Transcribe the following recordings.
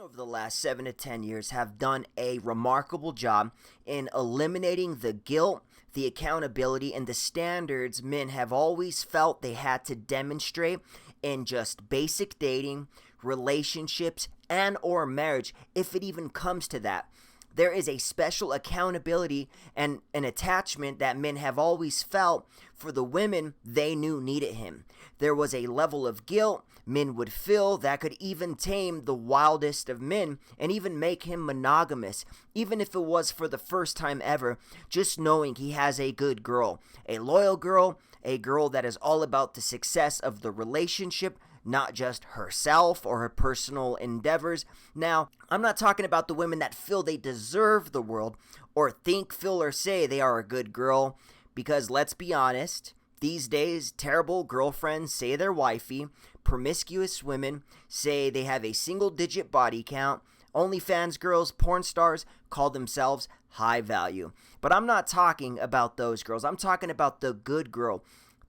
over the last 7 to 10 years have done a remarkable job in eliminating the guilt, the accountability, and the standards men have always felt they had to demonstrate in just basic dating, relationships, and or marriage, if it even comes to that. There is a special accountability and an attachment that men have always felt for the women they knew needed him. There was a level of guilt men would feel that could even tame the wildest of men and even make him monogamous, even if it was for the first time ever, just knowing he has a good girl, a loyal girl, a girl that is all about the success of the relationship, not just herself or her personal endeavors. Now, I'm not talking about the women that feel they deserve the world or think, feel, or say they are a good girl, because let's be honest, these days, terrible girlfriends say they're wifey, promiscuous women say they have a single-digit body count, OnlyFans girls, porn stars call themselves high value. But I'm not talking about those girls. I'm talking about the good girl,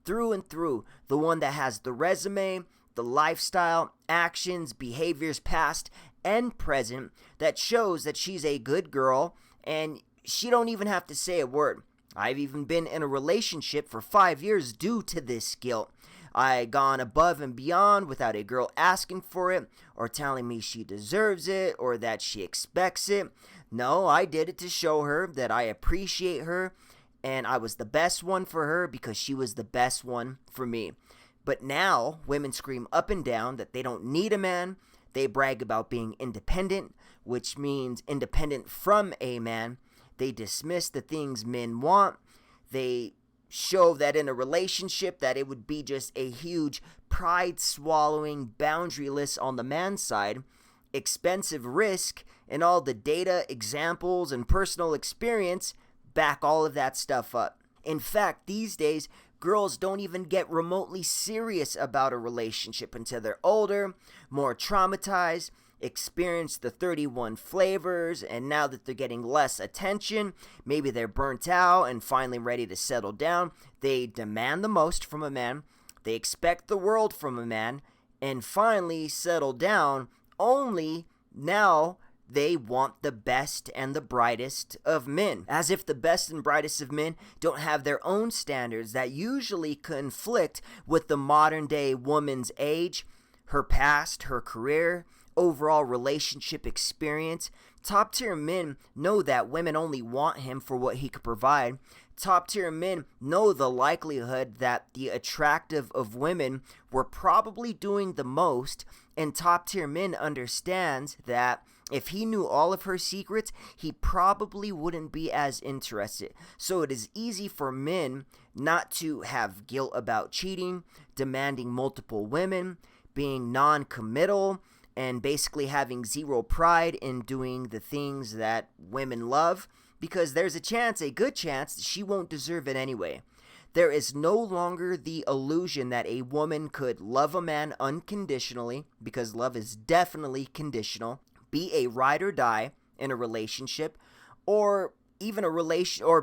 through and through, the one that has the resume, the lifestyle, actions, behaviors past and present that shows that she's a good girl and she don't even have to say a word. I've even been in a relationship for 5 years due to this guilt. I gone above and beyond without a girl asking for it or telling me she deserves it or that she expects it. No, I did it to show her that I appreciate her and I was the best one for her because she was the best one for me. But now, women scream up and down that they don't need a man. They brag about being independent, which means independent from a man. They dismiss the things men want. They show that in a relationship that it would be just a huge pride-swallowing, boundaryless on the man's side, expensive risk, and all the data, examples, and personal experience back all of that stuff up. In fact, these days, girls don't even get remotely serious about a relationship until they're older, more traumatized, experience the 31 flavors, and now that they're getting less attention, maybe they're burnt out and finally ready to settle down, they demand the most from a man, they expect the world from a man, and finally settle down, only now they want the best and the brightest of men. As if the best and brightest of men don't have their own standards that usually conflict with the modern day woman's age, her past, her career, overall relationship experience. Top tier men know that women only want him for what he could provide. Top tier men know the likelihood that the attractive of women were probably doing the most, and top tier men understands that if he knew all of her secrets, he probably wouldn't be as interested. So it is easy for men not to have guilt about cheating, demanding multiple women, being non-committal, and basically having zero pride in doing the things that women love, because there's a good chance, that she won't deserve it anyway. There is no longer the illusion that a woman could love a man unconditionally, because love is definitely conditional, be a ride or die in a relationship, or even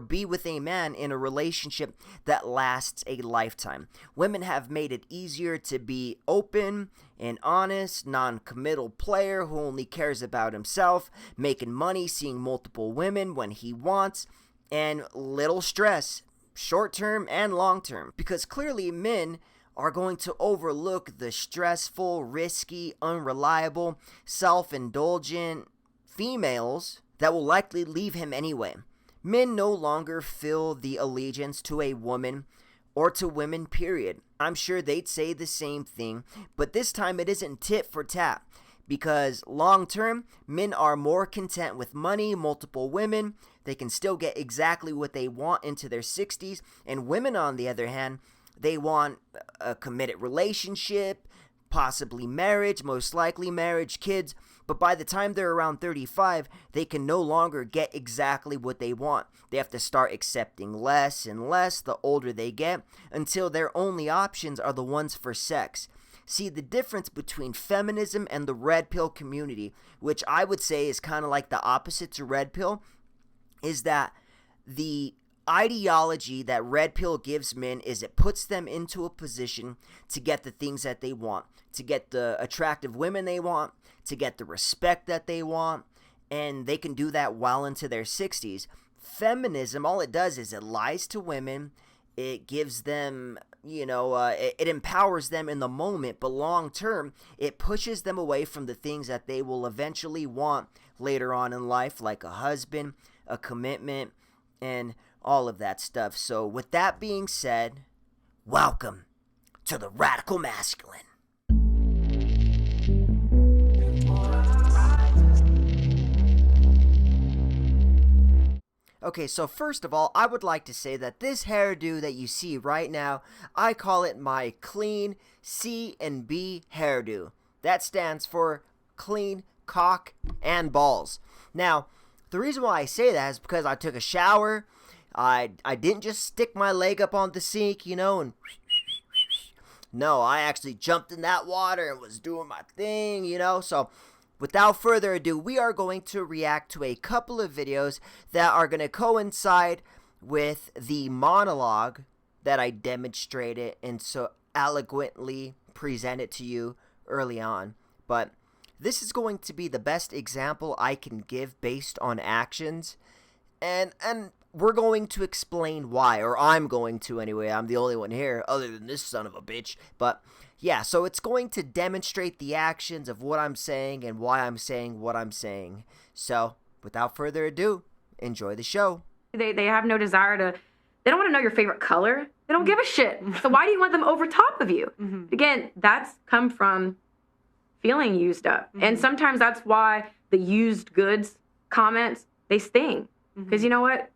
be with a man in a relationship that lasts a lifetime. Women have made it easier to be open and honest, non-committal player who only cares about himself, making money, seeing multiple women when he wants, and little stress, short-term and long-term, because clearly men are going to overlook the stressful, risky, unreliable, self-indulgent females that will likely leave him anyway. Men no longer feel the allegiance to a woman or to women, period. I'm sure they'd say the same thing, but this time it isn't tit for tat, because long term, men are more content with money, multiple women. They can still get exactly what they want into their 60s, and women, on the other hand, they want a committed relationship, possibly marriage, most likely marriage, kids, but by the time they're around 35, they can no longer get exactly what they want. They have to start accepting less and less the older they get, until their only options are the ones for sex. See, the difference between feminism and the red pill community, which I would say is kind of like the opposite to red pill, is that the ideology that red pill gives men is it puts them into a position to get the things that they want, to get the attractive women they want, to get the respect that they want, and they can do that well into their 60s. Feminism, all it does is it lies to women. It gives them, it empowers them in the moment, but long term, it pushes them away from the things that they will eventually want later on in life, like a husband, a commitment, and all of that stuff. So with that being said, welcome to the Radical Masculine. Okay, so first of all, I would like to say that this hairdo that you see right now, I call it my clean C&B hairdo. That stands for clean cock and balls. Now, the reason why I say that is because I took a shower. I didn't just stick my leg up on the sink, and no, I actually jumped in that water and was doing my thing, so without further ado, we are going to react to a couple of videos that are going to coincide with the monologue that I demonstrated and so eloquently presented to you early on. But this is going to be the best example I can give based on actions, and we're going to explain why, or I'm going to anyway. I'm the only one here other than this son of a bitch. But yeah, so it's going to demonstrate the actions of what I'm saying and why I'm saying what I'm saying. So without further ado, enjoy the show. They have no desire to, they don't want to know your favorite color. They don't give a shit. So why do you want them over top of you? Again, that's come from feeling used up. And sometimes that's why the used goods comments, they sting. Because you know what?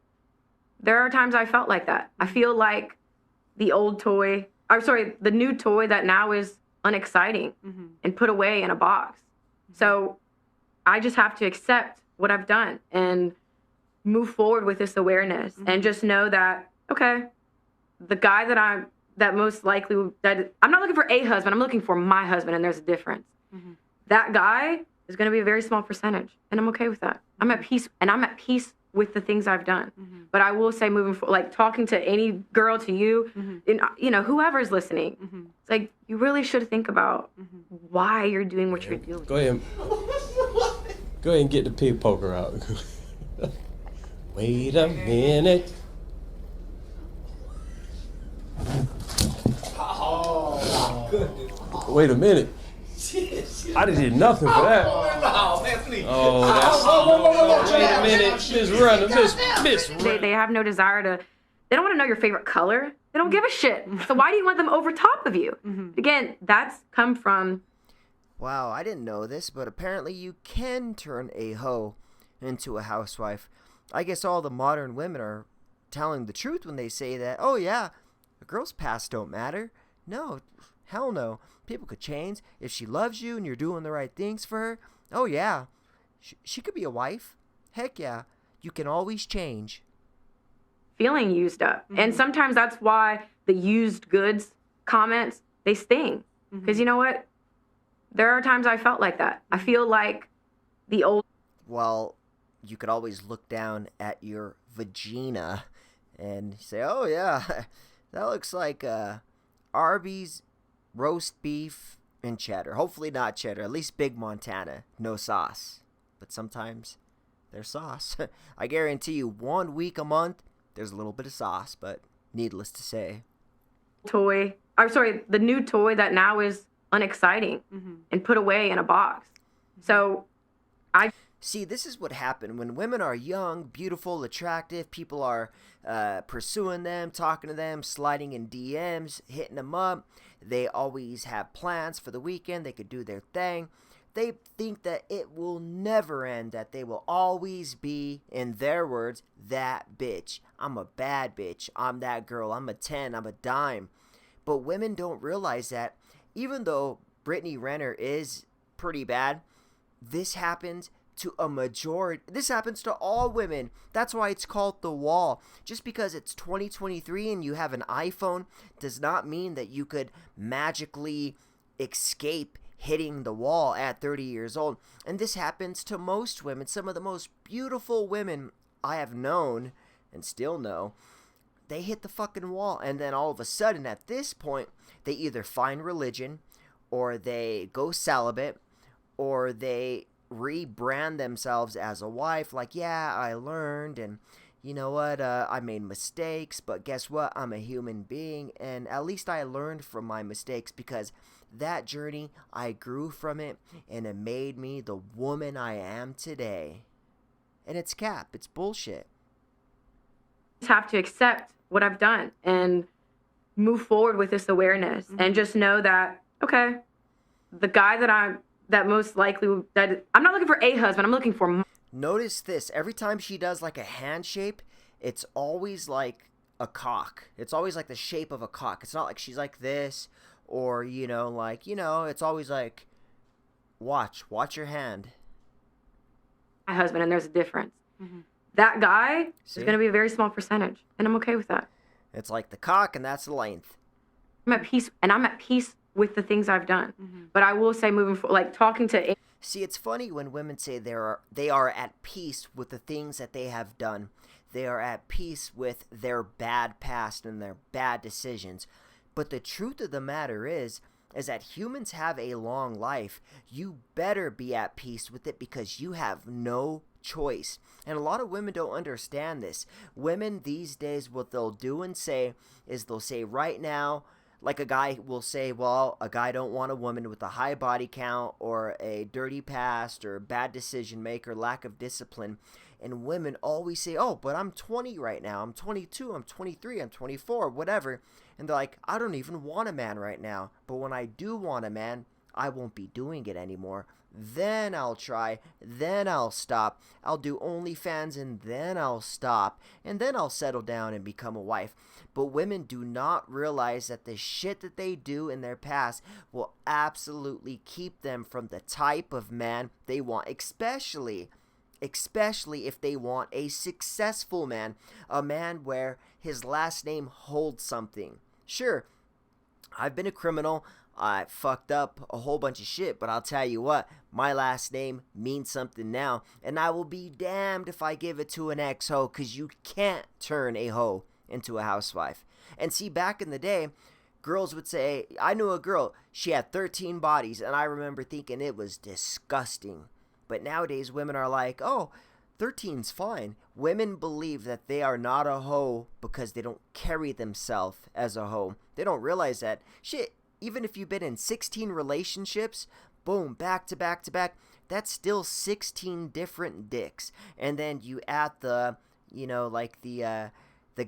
There are times I felt like that. I feel like the new toy that now is unexciting and put away in a box. So I just have to accept what I've done and move forward with this awareness and just know that, okay, the guy that I'm most likely, that I'm not looking for a husband, I'm looking for my husband, and there's a difference. That guy is going to be a very small percentage, and I'm okay with that. I'm at peace, and I'm at peace with the things I've done. But I will say, moving forward, like talking to any girl, to you, and, whoever's listening, it's like, you really should think about why you're doing what you're doing. Go ahead and get the pig poker out. Wait a minute. Oh, goodness. Wait a minute. I didn't do nothing for that. Oh, man, please. Oh, that's... Wait a minute. Miss Runner, Miss Runner. They have no desire to... They don't want to know your favorite color. They don't give a shit. So why do you want them over top of you? Again, that's come from... Wow, I didn't know this, but apparently you can turn a hoe into a housewife. I guess all the modern women are telling the truth when they say that, oh yeah, a girl's past don't matter. No, hell no. People could change. If she loves you and you're doing the right things for her, oh yeah, she could be a wife. Heck yeah, you can always change. Feeling used up. And sometimes that's why the used goods comments, they sting. Because you know what? There are times I felt like that. I feel like the old... Well, you could always look down at your vagina and say, oh yeah, that looks like Arby's roast beef and cheddar. Hopefully not cheddar, at least Big Montana. No sauce. But sometimes there's sauce. I guarantee you 1 week a month, there's a little bit of sauce, but needless to say. The new toy that now is unexciting and put away in a box. So See, this is what happened when women are young, beautiful, attractive. People are pursuing them, talking to them, sliding in DMs, hitting them up. They always have plans for the weekend. They could do their thing. They think that it will never end, that they will always be, in their words, that bitch. I'm a bad bitch. I'm that girl. I'm a 10. I'm a dime. But women don't realize that even though Brittany Renner is pretty bad, this happens to a majority. This happens to all women. That's why it's called The Wall. Just because it's 2023 and you have an iPhone does not mean that you could magically escape hitting the wall at 30 years old. And this happens to most women. Some of the most beautiful women I have known and still know, they hit the fucking wall. And then all of a sudden at this point, they either find religion or they go celibate or they rebrand themselves as a wife, like, yeah, I learned, and you know what, I made mistakes, but guess what, I'm a human being, and at least I learned from my mistakes, because that journey, I grew from it, and it made me the woman I am today. And it's cap, it's bullshit. Just have to accept what I've done and move forward with this awareness, and just know that, okay, the guy that most likely, that I'm not looking for a husband, I'm looking for. Notice this, every time she does like a hand shape, it's always like a cock. It's always like the shape of a cock. It's not like she's like this, or, it's always like, watch your hand. My husband, and there's a difference. That guy is going to be a very small percentage, and I'm okay with that. It's like the cock, and that's the length. I'm at peace, and I'm at peace with the things I've done. But I will say, moving forward, like talking to. See, it's funny when women say they are at peace with the things that they have done. They are at peace with their bad past and their bad decisions. But the truth of the matter is that humans have a long life. You better be at peace with it, because you have no choice. And a lot of women don't understand this. Women these days, what they'll do and say is they'll say right now, like a guy will say, well, a guy don't want a woman with a high body count or a dirty past or bad decision maker, lack of discipline. And women always say, oh, but I'm 20 right now. I'm 22. I'm 23. I'm 24, whatever. And they're like, I don't even want a man right now. But when I do want a man, I won't be doing it anymore. Then I'll try. Then I'll stop. I'll do OnlyFans, and then I'll stop. And then I'll settle down and become a wife. But women do not realize that the shit that they do in their past will absolutely keep them from the type of man they want, especially if they want a successful man, a man where his last name holds something. Sure, I've been a criminal, I fucked up a whole bunch of shit, but I'll tell you what, my last name means something now, and I will be damned if I give it to an ex-hoe, because you can't turn a hoe into a housewife. And see, back in the day, girls would say, I knew a girl, she had 13 bodies, and I remember thinking it was disgusting. But nowadays, women are like, oh, 13's fine. Women believe that they are not a hoe because they don't carry themselves as a hoe. They don't realize that, shit, even if you've been in 16 relationships, boom, back to back to back, that's still 16 different dicks. And then you add the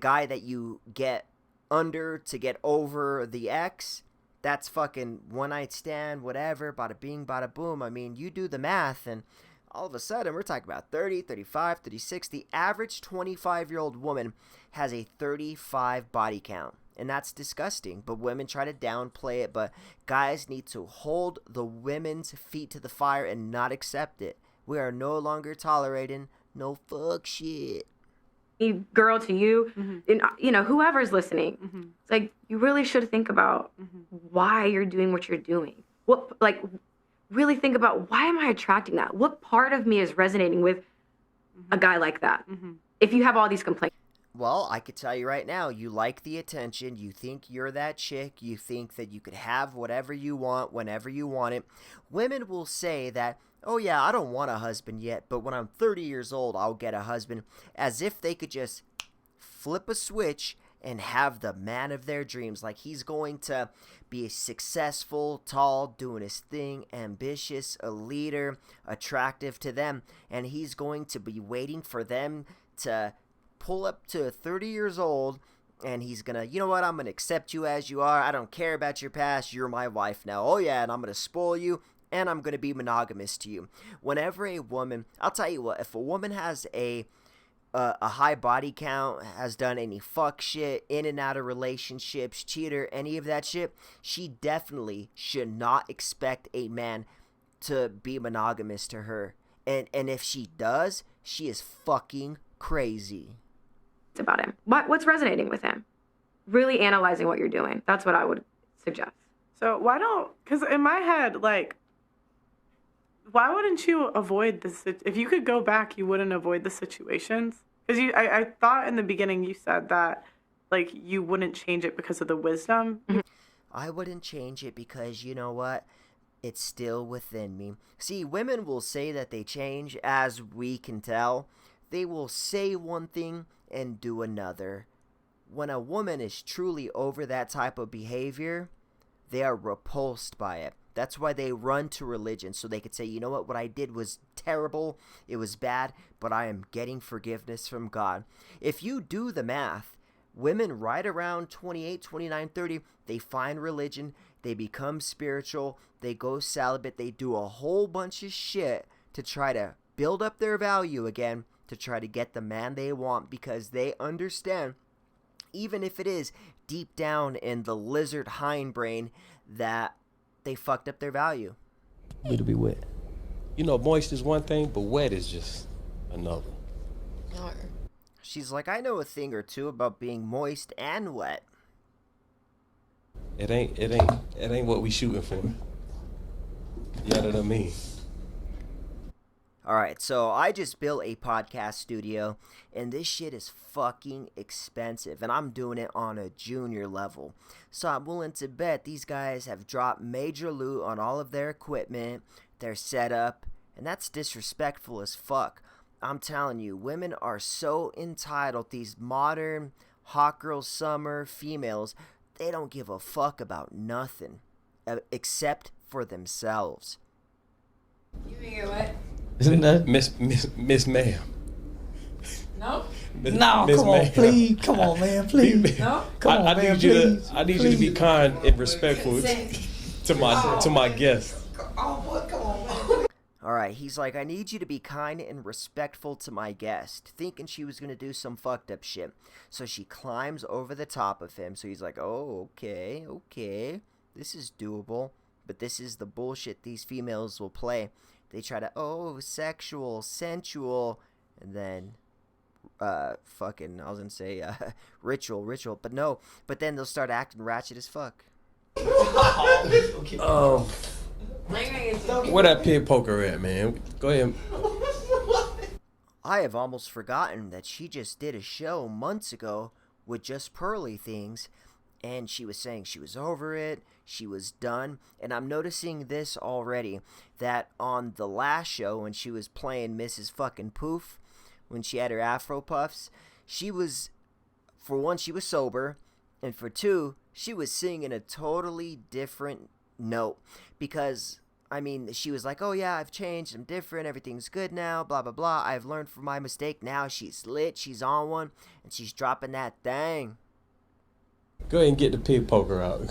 guy that you get under to get over the ex, that's fucking one night stand, whatever, bada bing, bada boom. I mean, you do the math, and all of a sudden, we're talking about 30, 35, 36. The average 25-year-old woman has a 35 body count, and that's disgusting. But women try to downplay it, but guys need to hold the women's feet to the fire and not accept it. We are no longer tolerating no fuck shit. Girl to you, and whoever's listening, it's like, you really should think about why you're doing what you're doing. Really think about, why am I attracting that? What part of me is resonating with a guy like that? If you have all these complaints. Well, I could tell you right now, you like the attention, you think you're that chick, you think that you could have whatever you want whenever you want it. Women will say that, oh yeah, I don't want a husband yet, but when I'm 30 years old, I'll get a husband, as if they could just flip a switch and have the man of their dreams. Like, he's going to be successful, tall, doing his thing, ambitious, a leader, attractive to them, and he's going to be waiting for them to pull up to 30 years old, and he's gonna, you know what, I'm gonna accept you as you are, I don't care about your past, you're my wife now, oh yeah, and I'm gonna spoil you, and I'm gonna be monogamous to you. Whenever a woman, I'll tell you what, if a woman has a high body count, has done any fuck shit, in and out of relationships, cheater, any of that shit, she definitely should not expect a man to be monogamous to her. And if she does, she is fucking crazy. About him. What's resonating with him? Really analyzing what you're doing. That's what I would suggest. So because in my head, like, why wouldn't you avoid this? If you could go back, you wouldn't avoid the situations. Because I thought in the beginning you said that, like, you wouldn't change it because of the wisdom. I wouldn't change it because, you know what? it's still within me. See, women will say that they change, as we can tell. They will say one thing and do another. When a woman is truly over that type of behavior, they are repulsed by it. That's why they run to religion, so they could say, you know what I did was terrible, it was bad, but I am getting forgiveness from God. If you do the math, women right around 28, 29, 30, they find religion, they become spiritual, they go celibate, they do a whole bunch of shit to try to build up their value again, to try to get the man they want, because they understand, even if it is deep down in the lizard hindbrain, that they fucked up their value. Me to be wet. You know, moist is one thing, but wet is just another. She's like, I know a thing or two about being moist and wet. It ain't what we shooting for. You know what I mean? Alright, so I just built a podcast studio, and this shit is fucking expensive, and I'm doing it on a junior level. So I'm willing to bet these guys have dropped major loot on all of their equipment, their setup, and that's disrespectful as fuck. I'm telling you, women are so entitled, these modern hot girl summer females, they don't give a fuck about nothing, except for themselves. You think you're what? Isn't that Miss Ma'am? No? No, come on, please. Come on, man, please. No? Come on, I man, need you please. I need you to be kind and respectful to my guests. Oh, boy, come on, man. Alright, he's like, I need you to be kind and respectful to my guest, thinking she was gonna do some fucked up shit. So she climbs over the top of him, so he's like, oh, okay, this is doable. But this is the bullshit these females will play. They try to, sexual, sensual, and then, I was gonna say, ritual, but no. But then they'll start acting ratchet as fuck. Where that pig poker at, man? Go ahead. I have almost forgotten that she just did a show months ago with just Pearly Things, and she was saying she was over it, she was done, and I'm noticing this already, that on the last show when she was playing Mrs. fucking Poof, when she had her Afro puffs, she was, for one, she was sober, and for two, she was singing a totally different note, because, I mean, she was like, oh yeah, I've changed, I'm different, everything's good now, blah blah blah, I've learned from my mistake, now she's lit, she's on one, and she's dropping that thing. Go ahead and get the pig poker out.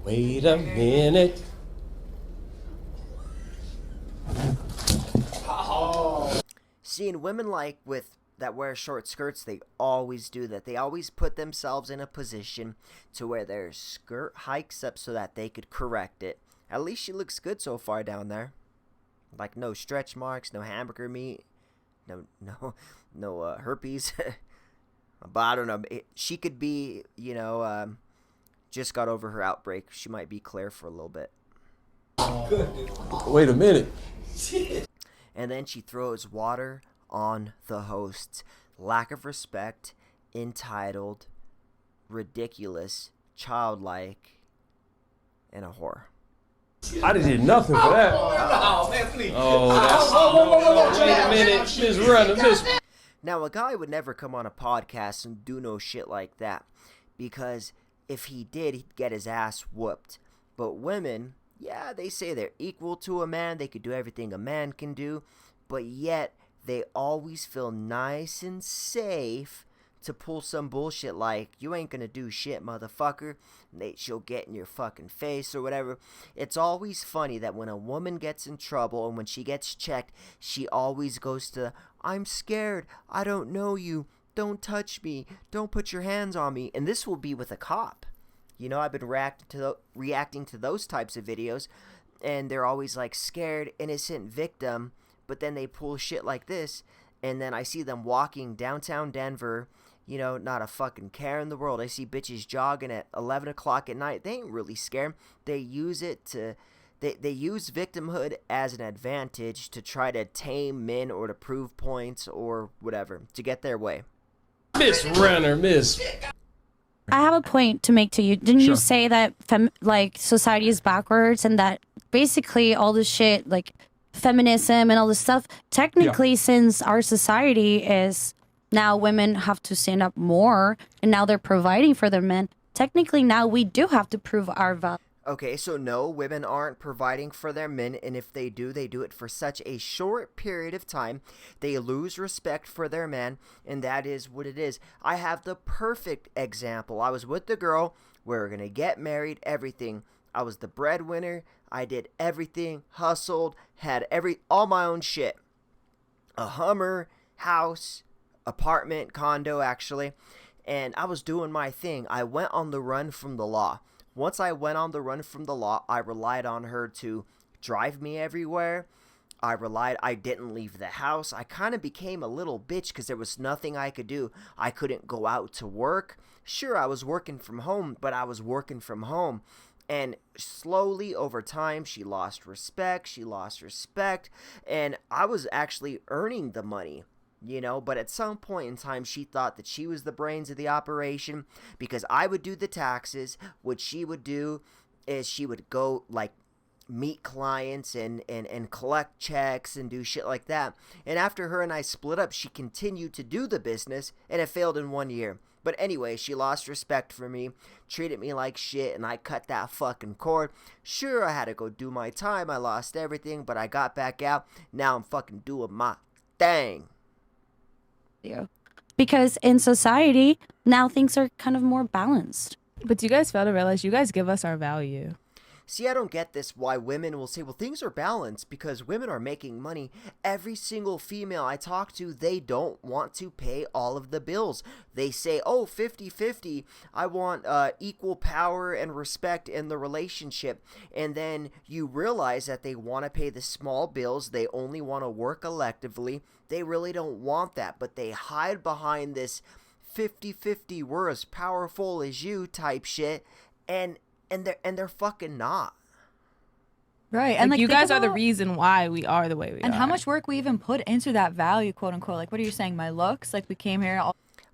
Wait a minute. Seeing women like that wear short skirts, they always do that. They always put themselves in a position to where their skirt hikes up so that they could correct it. At least she looks good so far down there. Like no stretch marks, no hamburger meat, no herpes. But I don't know. She could be, just got over her outbreak. She might be clear for a little bit. Wait a minute. And then she throws water on the hosts. Lack of respect, entitled, ridiculous, childlike, and a whore. I did nothing for that. Oh, man, please. Wait a minute. Miss Runner, Miss. Now, a guy would never come on a podcast and do no shit like that, because if he did, he'd get his ass whooped. But women, yeah, they say they're equal to a man, they could do everything a man can do, but yet they always feel nice and safe to pull some bullshit like, you ain't gonna do shit, motherfucker, she'll get in your fucking face or whatever. It's always funny that when a woman gets in trouble and when she gets checked, she always goes to, I'm scared, I don't know you, don't touch me, don't put your hands on me. And this will be with a cop. You know, I've been reacting to those types of videos, and they're always like scared, innocent victim, but then they pull shit like this, and then I see them walking downtown Denver, not a fucking care in the world. I see bitches jogging at 11 o'clock at night. They ain't really scared. They use it to, they use victimhood as an advantage to try to tame men or to prove points or whatever, to get their way. Miss Runner, Miss. I have a point to make to you. Didn't Sure. you say that society is backwards and that basically all this shit like feminism and all this stuff, technically since our society is now women have to stand up more and now they're providing for their men, technically now we do have to prove our value. Okay, so no, women aren't providing for their men, and if they do it for such a short period of time. They lose respect for their man, and that is what it is. I have the perfect example. I was with the girl, we were gonna get married, everything. I was the breadwinner, I did everything, hustled, had all my own shit. A Hummer, house, apartment, condo actually, and I was doing my thing. I went on the run from the law. Once I went on the run from the law, I relied on her to drive me everywhere. I didn't leave the house. I kind of became a little bitch because there was nothing I could do. I couldn't go out to work. Sure, I was working from home, but I was working from home. And slowly over time, she lost respect, and I was actually earning the money. But at some point in time, she thought that she was the brains of the operation because I would do the taxes. What she would do is she would go, meet clients and collect checks and do shit like that. And after her and I split up, she continued to do the business, and it failed in 1 year. But anyway, she lost respect for me, treated me like shit, and I cut that fucking cord. Sure, I had to go do my time. I lost everything, but I got back out. Now I'm fucking doing my thing. Because in society now things are kind of more balanced. But do you guys fail to realize you guys give us our value? See, I don't get this, why women will say, well, things are balanced because women are making money. Every single female I talk to, they don't want to pay all of the bills. They say, oh, 50-50. I want equal power and respect in the relationship. And then you realize that they want to pay the small bills. They only want to work electively. They really don't want that, but they hide behind this 50-50, we're as powerful as you type shit. And they're fucking not. Right. And you guys are the reason why we are the way we are. And how much work we even put into that value, quote unquote. Like, what are you saying? My looks? Like, we came here.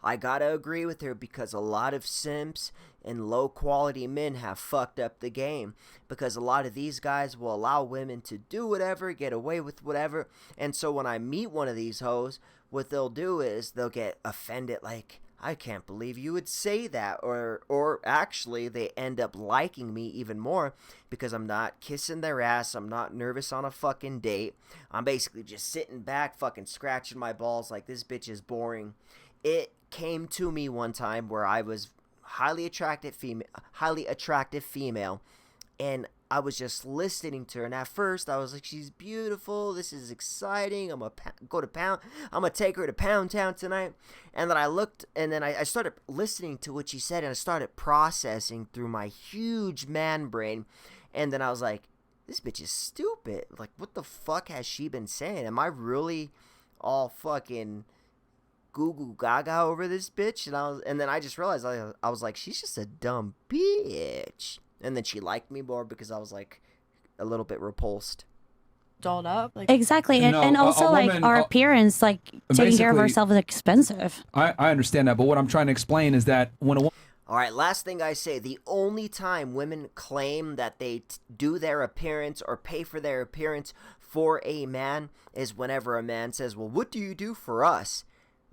I gotta agree with her because a lot of simps and low quality men have fucked up the game because a lot of these guys will allow women to do whatever, get away with whatever. And so when I meet one of these hoes, what they'll do is they'll get offended, like, I can't believe you would say that, or actually they end up liking me even more because I'm not kissing their ass, I'm not nervous on a fucking date, I'm basically just sitting back fucking scratching my balls like this bitch is boring. It came to me one time where I was highly attractive female, and I was just listening to her, and at first I was like, she's beautiful, this is exciting, I'm gonna take her to Pound Town tonight. And then I looked, and then I started listening to what she said, and I started processing through my huge man brain, and then I was like, this bitch is stupid. Like, what the fuck has she been saying? Am I really all fucking goo goo gaga over this bitch? And then I just realized I was like, she's just a dumb bitch. And then she liked me more because I was like a little bit repulsed. Dolled up. Like, exactly. And also like our appearance, like taking care of ourselves is expensive. I understand that. But what I'm trying to explain is that when a woman... All right, last thing I say, the only time women claim that they do their appearance or pay for their appearance for a man is whenever a man says, well, what do you do for us?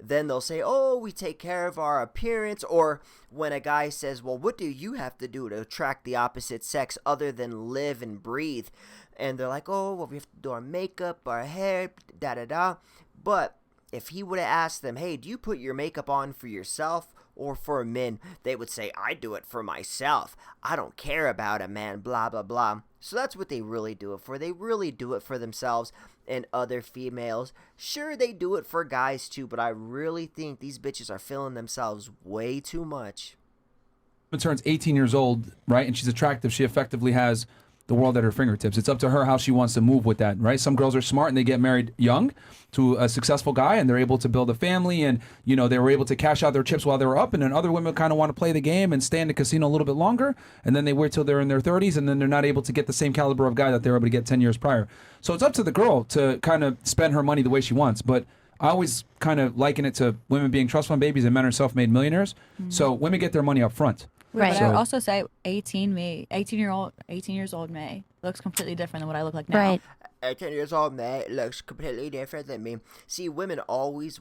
Then they'll say, oh, we take care of our appearance. Or when a guy says, well, what do you have to do to attract the opposite sex other than live and breathe? And they're like, oh, well, we have to do our makeup, our hair, da-da-da. But if he would have asked them, hey, do you put your makeup on for yourself or for men? They would say, I do it for myself. I don't care about a man, blah, blah, blah. So that's what they really do it for. They really do it for themselves and other females. Sure, they do it for guys too, but I really think these bitches are feeling themselves way too much. Turns 18 years old, right? And she's attractive. She effectively has the world at her fingertips. It's up to her how she wants to move with that, right? Some girls are smart and they get married young to a successful guy and they're able to build a family and, you know, they were able to cash out their chips while they were up. And then other women kind of want to play the game and stay in the casino a little bit longer. And then they wait till they're in their 30s and then they're not able to get the same caliber of guy that they were able to get 10 years prior. So it's up to the girl to kind of spend her money the way she wants. But I always kind of liken it to women being trust fund babies and men are self-made millionaires. So women get their money up front. Right. But So- I also say 18 years old May looks completely different than what I look like now. Right. 18 years old, man, it looks completely different than me. See, women are always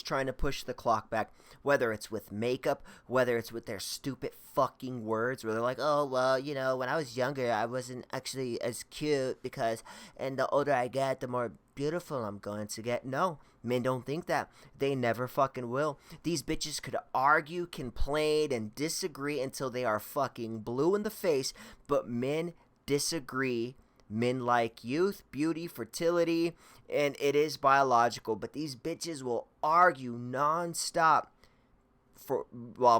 trying to push the clock back, whether it's with makeup, whether it's with their stupid fucking words, where they're like, oh, well, you know, when I was younger, I wasn't actually as cute and the older I get, the more beautiful I'm going to get. No, men don't think that. They never fucking will. These bitches could argue, complain, and disagree until they are fucking blue in the face, but men disagree. Men like youth, beauty, fertility, and it is biological, but these bitches will argue nonstop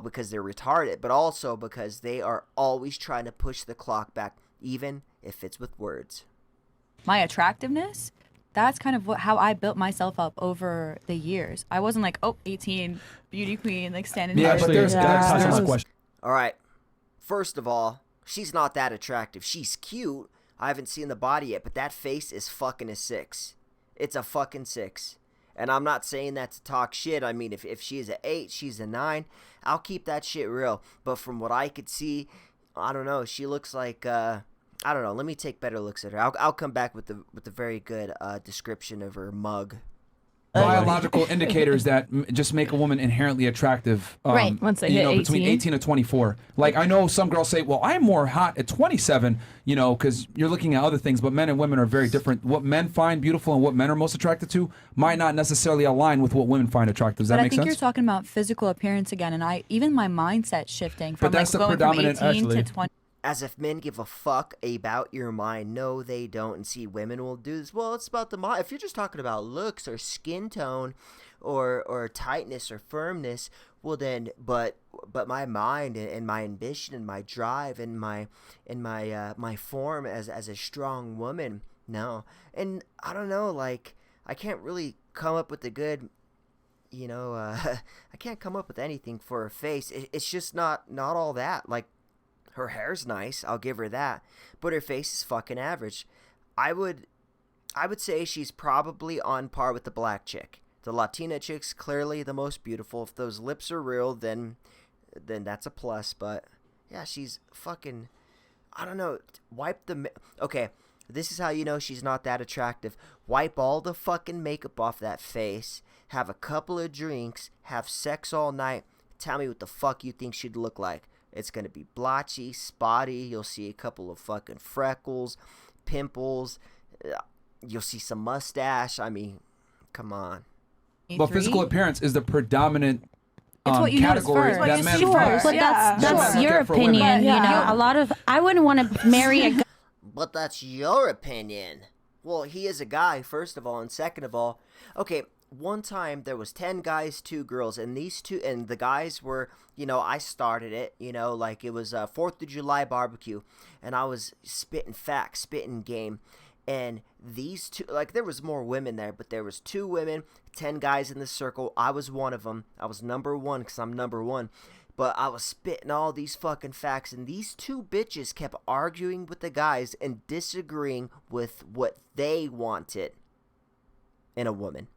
because they're retarded, but also because they are always trying to push the clock back, even if it's with words. My attractiveness, that's kind of how I built myself up over the years. I wasn't like, 18, beauty queen, like standing Yeah, there. but there's All right. First of all, she's not that attractive. She's cute. I haven't seen the body yet, but that face is fucking a 6. It's a fucking 6. And I'm not saying that to talk shit. I mean, if she is an 8, she's a 9. I'll keep that shit real. But from what I could see, I don't know. She looks like I don't know. Let me take better looks at her. I'll come back with the very good description of her mug. Biological indicators that just make a woman inherently attractive. Right. Once they you hit know, between 18. 18 to 24. Like, I know some girls say, well, I'm more hot at 27, you know, because you're looking at other things, but men and women are very different. What men find beautiful and what men are most attracted to might not necessarily align with what women find attractive. Does that But I make think sense? you're talking about physical appearance again, and even my mindset shifting from But that's the going from 18 predominant, to actually. 20. As if men give a fuck about your mind. No, they don't. And see, women will do this. Well, it's about the mind. If you're just talking about looks or skin tone or tightness or firmness, well then, but my mind and my ambition and my drive and my form as a strong woman, no. And I don't know, like, I can't really come up with a good, you know, I can't come up with anything for her face. It's just not all that. Like, her hair's nice, I'll give her that, but her face is fucking average. I would say she's probably on par with the black chick. The Latina chick's clearly the most beautiful. If those lips are real, then that's a plus. But yeah, she's fucking, I don't know. Okay, this is how you know she's not that attractive. Wipe all the fucking makeup off that face. Have a couple of drinks. Have sex all night. Tell me what the fuck you think she'd look like. It's going to be blotchy, spotty. You'll see a couple of fucking freckles, pimples. You'll see some mustache. I mean, come on. But physical appearance is the predominant It's what you notice category first. that Well, men sure. find. But that's Sure. your For women. opinion, you know. Yeah. A lot of I wouldn't want to marry a guy. But that's your opinion. Well, he is a guy, first of all, and second of all, okay, one time there was 10 guys, 2 girls, and the guys were, you know, I started it, you know, like it was 4th of July barbecue, and I was spitting facts, spitting game, and these two, like, there was more women there, but there was 2 women, 10 guys in the circle. I was one of them. I was number 1 because I'm number 1. But I was spitting all these fucking facts, and these 2 bitches kept arguing with the guys and disagreeing with what they wanted in a woman.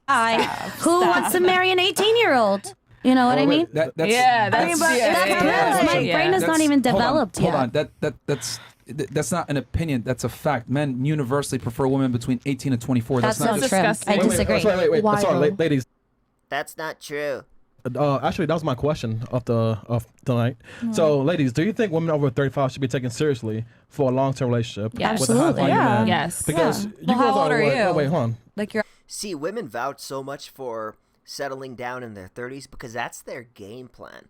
Who wants to marry an 18-year-old? You know what I mean? That's That's my brain is not even developed hold yet. on. That's not an opinion. That's a fact. Men universally prefer women between 18 and 24. That's not not just true. I disagree. Wait. Why, Sorry, though? ladies. That's not true. Actually, that was my question of tonight. So, ladies, do you think women over 35 should be taken seriously for a long-term relationship? Yeah, with a high absolutely. value Yeah. man? Yes. Because Yeah. you Well, how girls old are you? Wait, hold on. Like you're See, women vouch so much for settling down in their 30s because that's their game plan.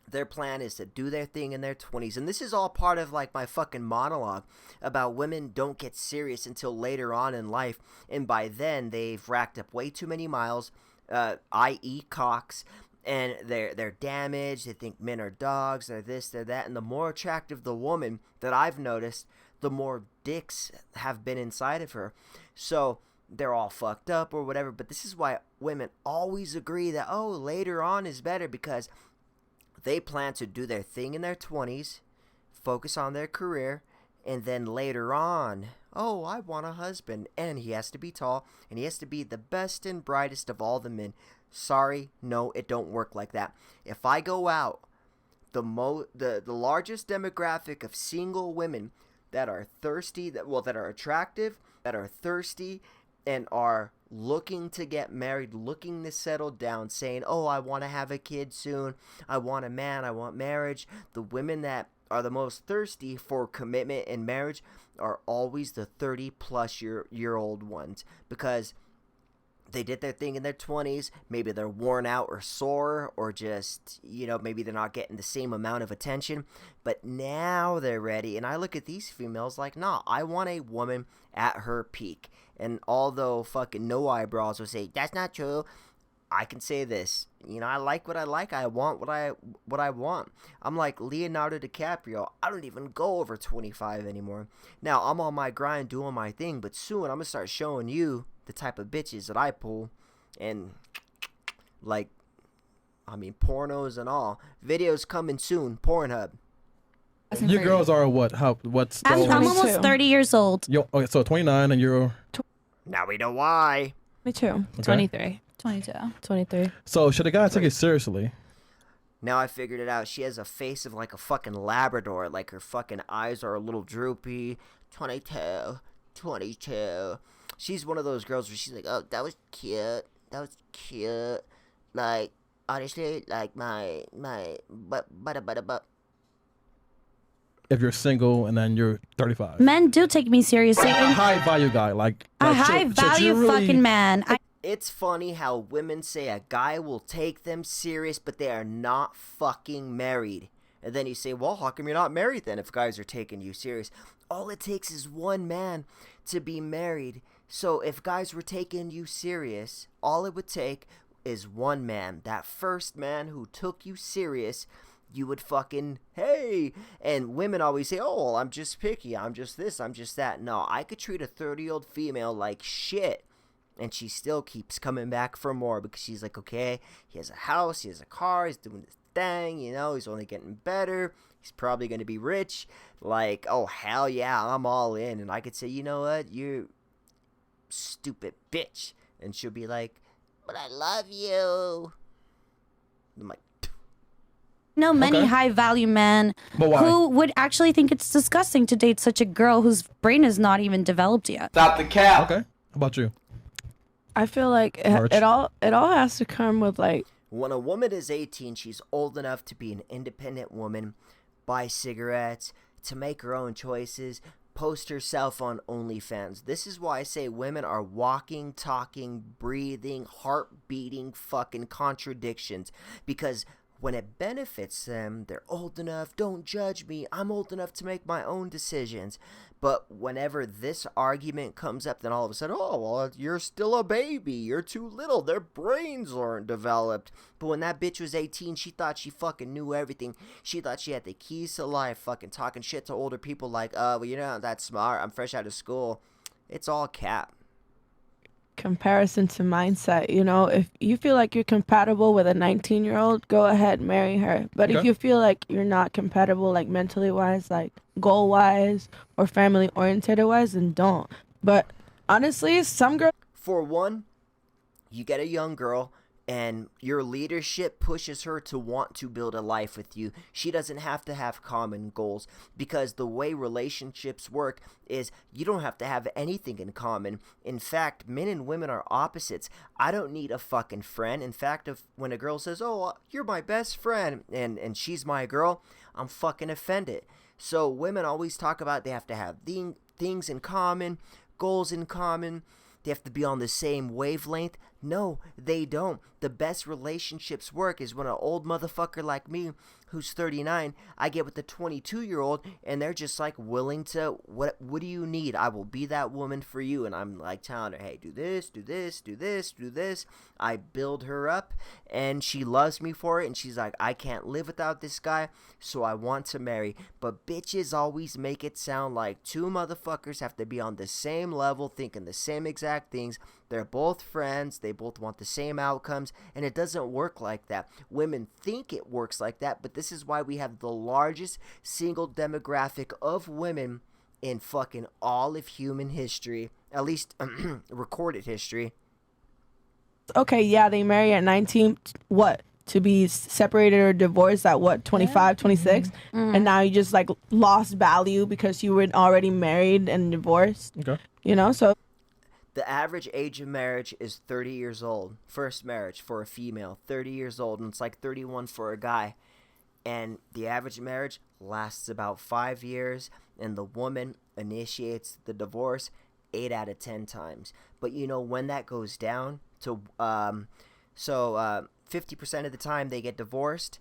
Their plan is to do their thing in their 20s. And this is all part of, like, my fucking monologue about women don't get serious until later on in life. And by then, they've racked up way too many miles, i.e. cocks. And they're damaged. They think men are dogs. They're this, they're that. And the more attractive the woman that I've noticed, the more dicks have been inside of her. So they're all fucked up or whatever. But this is why women always agree that, oh, later on is better, because they plan to do their thing in their 20s, focus on their career, and then later on, oh, I want a husband, and he has to be tall, and he has to be the best and brightest of all the men. Sorry, no, it don't work like that. If I go out, the largest demographic of single women that are thirsty, that are attractive, that are thirsty, and are looking to get married, looking to settle down, saying, oh, I want to have a kid soon, I want a man, I want marriage. The women that are the most thirsty for commitment and marriage are always the 30-plus year old ones, because they did their thing in their 20s. Maybe they're worn out or sore, or just, maybe they're not getting the same amount of attention, but now they're ready. And I look at these females like, nah, I want a woman at her peak. And although fucking no eyebrows will say that's not true, I can say this. I like what I like. I want what I want. I'm like Leonardo DiCaprio. I don't even go over 25 anymore. Now, I'm on my grind doing my thing, but soon I'm going to start showing you the type of bitches that I pull. And, pornos and all. Videos coming soon. Pornhub. Your girls are what? What's I'm almost 30 years old. Okay, so 29 and you're... Now we know why. Me too. Okay. 23. 22. 23. So should a guy take it seriously? Now I figured it out. She has a face of like a fucking Labrador. Like her fucking eyes are a little droopy. 22. She's one of those girls where she's like, oh, that was cute. Like, honestly, like my but. If you're single and then you're 35. Men do take me seriously. A high value guy, like a should high you value really- fucking man. It's funny how women say a guy will take them serious, but they are not fucking married. And then you say, well, how come you're not married then if guys are taking you serious? All it takes is one man to be married. So if guys were taking you serious, all it would take is one man. That first man who took you serious, you would fucking, hey. And women always say, oh, well, I'm just picky. I'm just this. I'm just that. No, I could treat a 30-year-old female like shit, and she still keeps coming back for more because she's like, okay, he has a house, he has a car, he's doing this thing, he's only getting better. He's probably going to be rich. Like, oh, hell yeah, I'm all in. And I could say, you know what? You stupid bitch. And she'll be like, but I love you. I'm like, Many high value men who would actually think it's disgusting to date such a girl whose brain is not even developed yet. Stop the cap. Okay. How about you? I feel like it all has to come with like, when a woman is 18, she's old enough to be an independent woman, buy cigarettes, to make her own choices, post herself on OnlyFans. This is why I say women are walking, talking, breathing, heart-beating fucking contradictions. Because when it benefits them, they're old enough, don't judge me, I'm old enough to make my own decisions. But whenever this argument comes up, then all of a sudden, oh, well, you're still a baby, you're too little, their brains aren't developed. But when that bitch was 18, she thought she fucking knew everything. She thought she had the keys to life, fucking talking shit to older people like, well, you're not that smart, I'm fresh out of school. It's all cap. comparison to mindset. If you feel like you're compatible with a 19-year-old, go ahead, marry her. But if you feel like you're not compatible, like mentally wise, like goal wise or family oriented wise, then don't. But honestly, some girls. For one, you get a young girl and your leadership pushes her to want to build a life with you. She doesn't have to have common goals, because the way relationships work is you don't have to have anything in common. In fact, men and women are opposites. I don't need a fucking friend. In fact, when a girl says, oh, you're my best friend, and she's my girl, I'm fucking offended. So women always talk about they have to have things in common, goals in common. They have to be on the same wavelength. No, they don't. The best relationships work is when an old motherfucker like me, who's 39, I get with a 22-year-old, and they're just like willing to, what do you need? I will be that woman for you. And I'm like telling her, hey, do this, do this, do this, do this. I build her up, and she loves me for it. And she's like, I can't live without this guy, so I want to marry. But bitches always make it sound like two motherfuckers have to be on the same level, thinking the same exact things. They're both friends. They both want the same outcomes. And it doesn't work like that. Women think it works like that. But this is why we have the largest single demographic of women in fucking all of human history, at least recorded history. Okay, yeah, they marry at 19. What? To be separated or divorced at what, 25, 26? And now you just like lost value because you were already married and divorced. Okay. You know, so The average age of marriage is 30 years old. First marriage for a female, 30 years old, and it's like 31 for a guy. And the average marriage lasts about 5 years, and the woman initiates the divorce 8 out of 10 times. But you know when that goes down to 50% of the time they get divorced,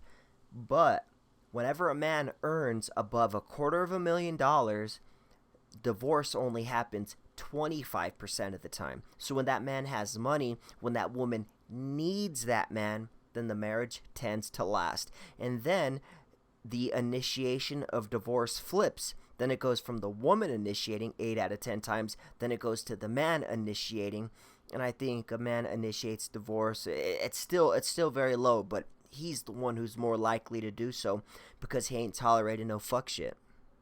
but whenever a man earns above $250,000, divorce only happens 25% of the time. So when that man has money, when that woman needs that man, then the marriage tends to last. And then the initiation of divorce flips. Then it goes from the woman initiating 8 out of 10 times, then it goes to the man initiating. And I think a man initiates divorce, it's still very low, but he's the one who's more likely to do so because he ain't tolerating no fuck shit.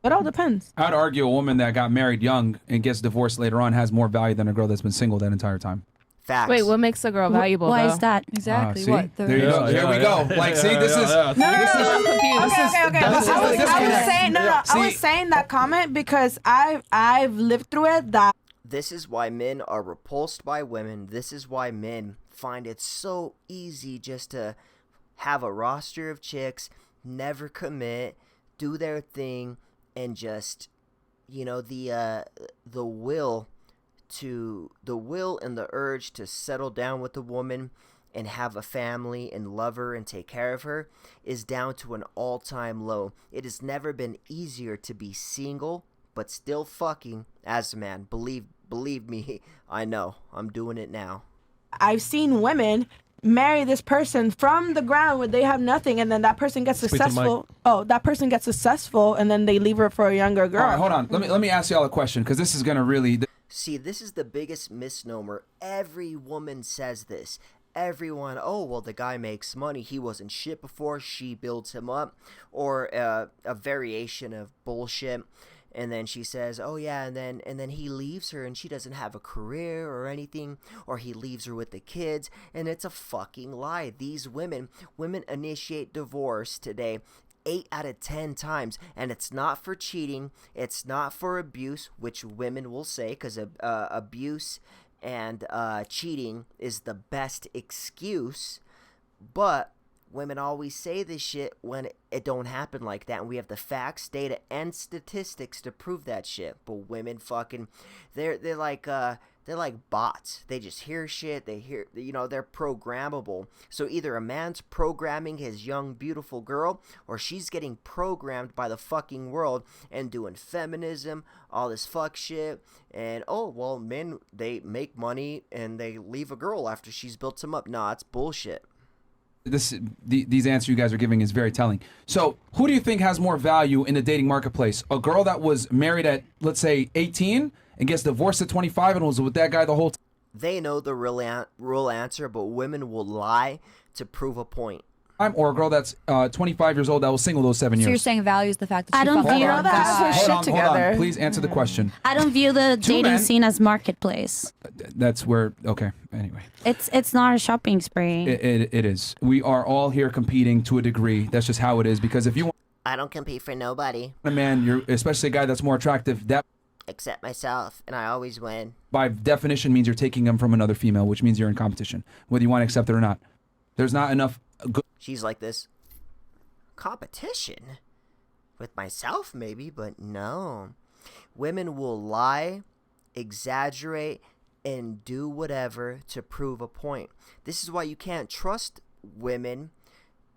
it all depends. I'd argue a woman that got married young and gets divorced later on has more value than a girl that's been single that entire time. Facts. Wait, what makes a girl valuable? Why though? is that? Exactly. See? What? There you go. Here we go. Like, see, this is. I'm confused. Okay. I was saying that comment because I've lived through it. That This is why men are repulsed by women. This is why men find it so easy just to have a roster of chicks, never commit, do their thing, and just, you know, the will and the urge to settle down with a woman and have a family and love her and take care of her is down to an all-time low. It has never been easier to be single but still fucking as a man. Believe me, I know. I'm doing it now. I've seen women marry this person from the ground where they have nothing, and then that person gets successful. Oh, that person gets successful, and then they leave her for a younger girl. All right, hold on. Let me ask y'all a question because this is gonna really. See, this is the biggest misnomer. Every woman says this. Everyone, oh, well, the guy makes money. He wasn't shit before. She builds him up. Or a variation of bullshit. And then she says, oh, yeah, and then he leaves her and she doesn't have a career or anything. Or he leaves her with the kids. And it's a fucking lie. These women initiate divorce today 8 out of 10 times, and it's not for cheating, it's not for abuse, which women will say, because abuse and cheating is the best excuse, but women always say this shit when it don't happen like that, and we have the facts, data, and statistics to prove that shit. But women fucking, they're like bots. They just hear shit. They hear, you know, they're programmable. So either a man's programming his young, beautiful girl, or she's getting programmed by the fucking world and doing feminism, all this fuck shit. And, oh, well, men, they make money and they leave a girl after she's built them up. Nah, it's bullshit. These answers you guys are giving is very telling. So, who do you think has more value in the dating marketplace? A girl that was married at, let's say, 18 and gets divorced at 25 and was with that guy the whole time? They know the real answer, but women will lie to prove a point. Or a girl that's 25 years old that was single those 7 years. So you're saying value is the fact that I she don't fucked view around. Hold on. Please answer the question. I don't view the dating men. scene as marketplace. That's where, okay, anyway. It's not a shopping spree. It is. We are all here competing to a degree. That's just how it is. Because if you want I don't compete for nobody a man, you're especially a guy that's more attractive, that except myself, and I always win. by definition means you're taking him from another female, which means you're in competition, whether you want to accept it or not. There's not enough good. She's like this. Competition? With myself, maybe, but no. Women will lie, exaggerate, and do whatever to prove a point. This is why you can't trust women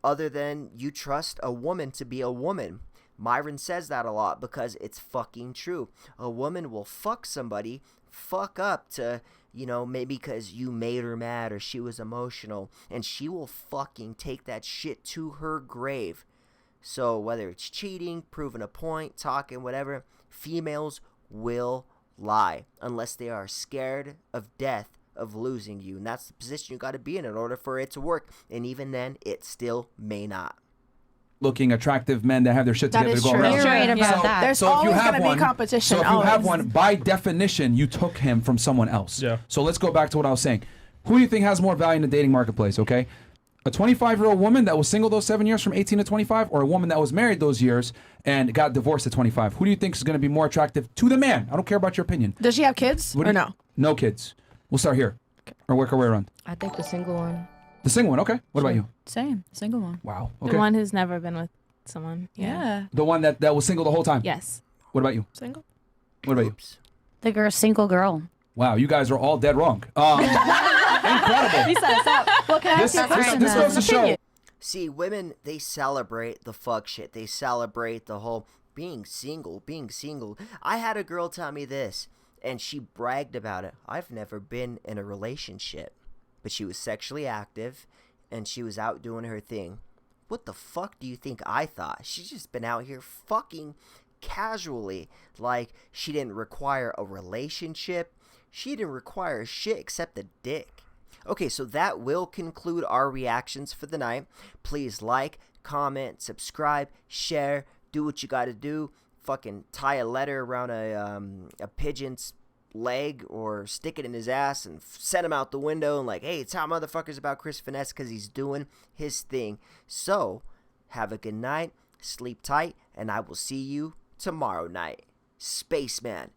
other than you trust a woman to be a woman. Myron says that a lot because it's fucking true. A woman will fuck somebody, fuck up to, you know, maybe because you made her mad or she was emotional, and she will fucking take that shit to her grave. So whether it's cheating, proving a point, talking, whatever, females will lie unless they are scared of death, of losing you. And that's the position you got to be in order for it to work. And even then, it still may not. looking, attractive men that have their shit That together is to go true. around. You're right about that. There's So if you always have going to one, be competition. so if you have always. one, by definition, you took him from someone else. Yeah. So let's go back to what I was saying. Who do you think has more value in the dating marketplace? Okay, a 25-year-old woman that was single those 7 years from 18 to 25, or a woman that was married those years and got divorced at 25? Who do you think is going to be more attractive to the man? I don't care about your opinion. Does she have kids What do or you- no? No kids. We'll start here, or work our way around. I think the single one. The single one. Okay. What about you? Same, single one. Wow. The Okay. one who's never been with someone. Yeah. The one that was single the whole time. Yes. What about you? Single. What about you? The girl, single girl. Wow, you guys are all dead wrong. Incredible. Lisa, stop. Well, can I ask you a question? This goes to show. See, women, they celebrate the fuck shit. They celebrate the whole being single, being single. I had a girl tell me this, and she bragged about it. I've never been in a relationship, but she was sexually active, and she was out doing her thing. What the fuck do you think I thought? She's just been out here fucking casually. Like, she didn't require a relationship. She didn't require shit except a dick. Okay, so that will conclude our reactions for the night. Please like, comment, subscribe, share, do what you gotta do. Fucking tie a letter around a pigeon's leg or stick it in his ass and send him out the window and like, hey, tell motherfuckers about Chris Finesse because he's doing his thing. So, have a good night, sleep tight, and I will see you tomorrow night. Spaceman.